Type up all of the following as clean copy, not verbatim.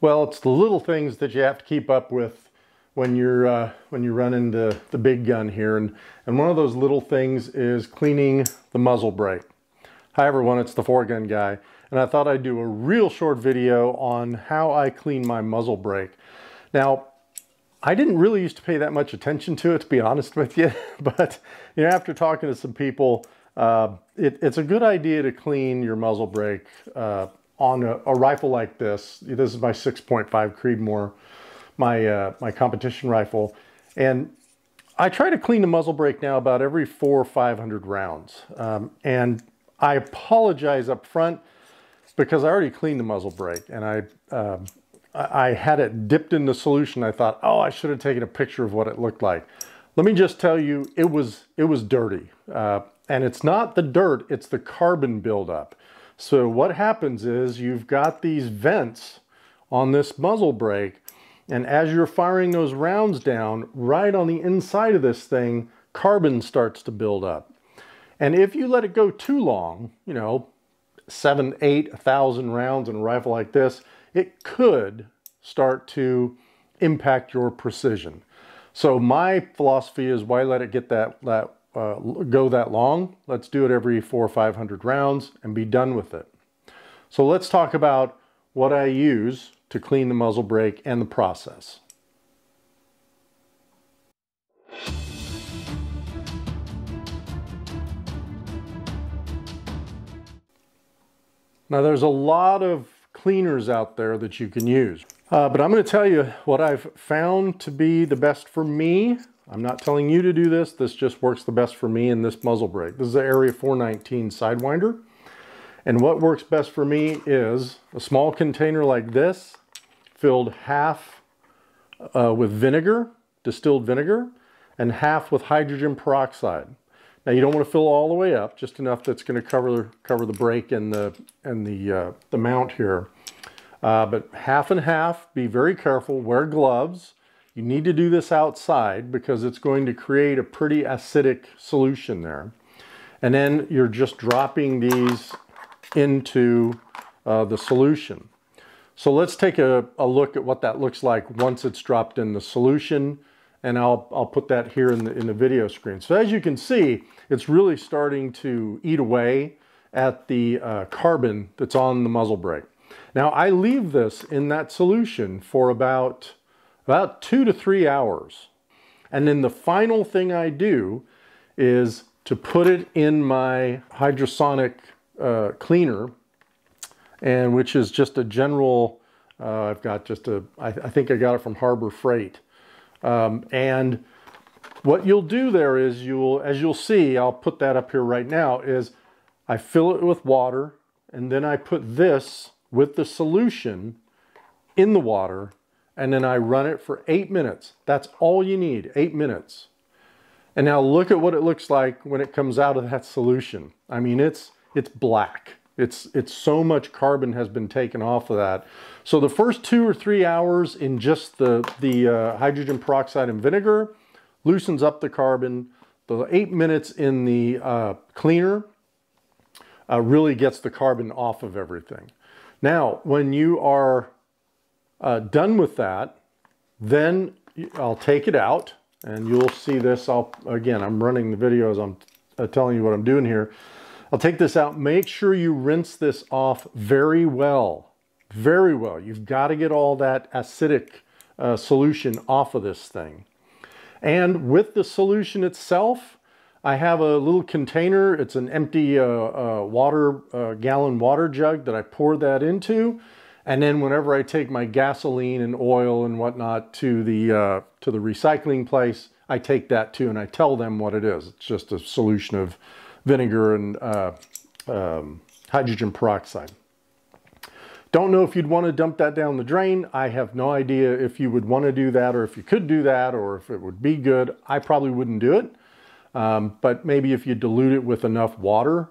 Well, it's the little things that you have to keep up with when you're running the big gun here, and one of those little things is cleaning the muzzle brake. Hi everyone, it's the 4-Gun Guy, and I thought I'd do a real short video on how I clean my muzzle brake. Now, I didn't really used to pay that much attention to it, to be honest with you, but after talking to some people, it's a good idea to clean your muzzle brake on a rifle like this. This is my 6.5 Creedmoor, my competition rifle, and I try to clean the muzzle brake now about every 400 or 500 rounds. And I apologize up front because I already cleaned the muzzle brake, and I had it dipped in the solution. I thought, oh, I should have taken a picture of what it looked like. Let me just tell you, it was dirty. And it's not the dirt, it's the carbon buildup. So what happens is you've got these vents on this muzzle brake, and as you're firing those rounds down, right on the inside of this thing, carbon starts to build up. And if you let it go too long, 7, 8, 1,000 rounds in a rifle like this, it could start to impact your precision. So my philosophy is, why let it get go that long? Let's do it every 400 or 500 rounds and be done with it. So let's talk about what I use to clean the muzzle brake and the process. Now there's a lot of cleaners out there that you can use, but I'm going to tell you what I've found to be the best for me. I'm not telling you to do this. This just works the best for me in this muzzle brake. This is the Area 419 Sidewinder. And what works best for me is a small container like this, filled half with vinegar, distilled vinegar, and half with hydrogen peroxide. Now you don't want to fill all the way up, just enough that's going to cover the brake and the mount here. But half and half. Be very careful. Wear gloves. You need to do this outside because it's going to create a pretty acidic solution there. And then you're just dropping these into the solution. So let's take a look at what that looks like once it's dropped in the solution, and I'll put that here in the video screen. So as you can see, it's really starting to eat away at the carbon that's on the muzzle brake. Now I leave this in that solution for about 2 to 3 hours. And then the final thing I do is to put it in my hydrosonic cleaner, and which is just a general, I've got just I think I got it from Harbor Freight. And what you'll do there is as you'll see, I'll put that up here right now, is I fill it with water, and then I put this with the solution in the water, and then I run it for 8 minutes. That's all you need, 8 minutes. And now look at what it looks like when it comes out of that solution. I mean, it's black. It's so much carbon has been taken off of that. So the first 2 or 3 hours in just the hydrogen peroxide and vinegar loosens up the carbon. The 8 minutes in the cleaner really gets the carbon off of everything. Now, when you are done with that, then I'll take it out, and you'll see this. Again, I'm running the video as I'm telling you what I'm doing here. I'll take this out. Make sure you rinse this off very well. Very well. You've got to get all that acidic solution off of this thing. And with the solution itself, I have a little container. It's an empty gallon water jug that I pour that into. And then whenever I take my gasoline and oil and whatnot to the recycling place, I take that too, and I tell them what it is. It's just a solution of vinegar and hydrogen peroxide. Don't know if you'd want to dump that down the drain. I have no idea if you would want to do that, or if you could do that, or if it would be good. I probably wouldn't do it. But maybe if you dilute it with enough water,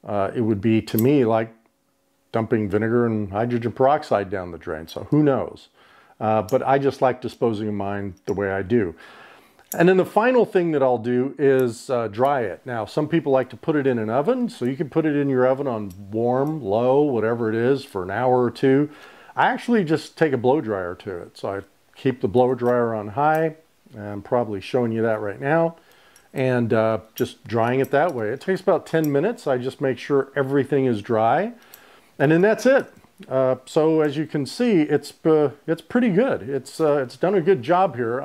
it would be, to me, like dumping vinegar and hydrogen peroxide down the drain. So who knows? But I just like disposing of mine the way I do. And then the final thing that I'll do is dry it. Now, some people like to put it in an oven, so you can put it in your oven on warm, low, whatever it is, for an hour or two. I actually just take a blow dryer to it. So I keep the blow dryer on high. I'm probably showing you that right now. And just drying it that way. It takes about 10 minutes. I just make sure everything is dry. And then that's it. So as you can see, it's pretty good. It's done a good job here.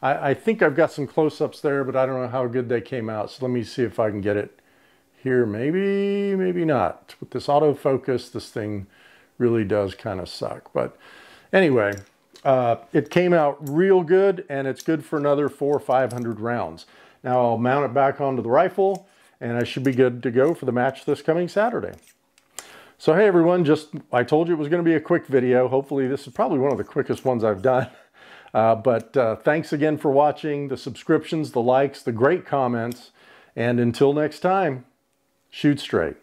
I think I've got some close-ups there, but I don't know how good they came out. So let me see if I can get it here. Maybe not. With this autofocus, this thing really does kind of suck. But anyway, it came out real good, and it's good for another 400 or 500 rounds. Now I'll mount it back onto the rifle, and I should be good to go for the match this coming Saturday. So hey everyone, I told you it was going to be a quick video. Hopefully this is probably one of the quickest ones I've done. But thanks again for watching, the subscriptions, the likes, the great comments, and until next time, shoot straight.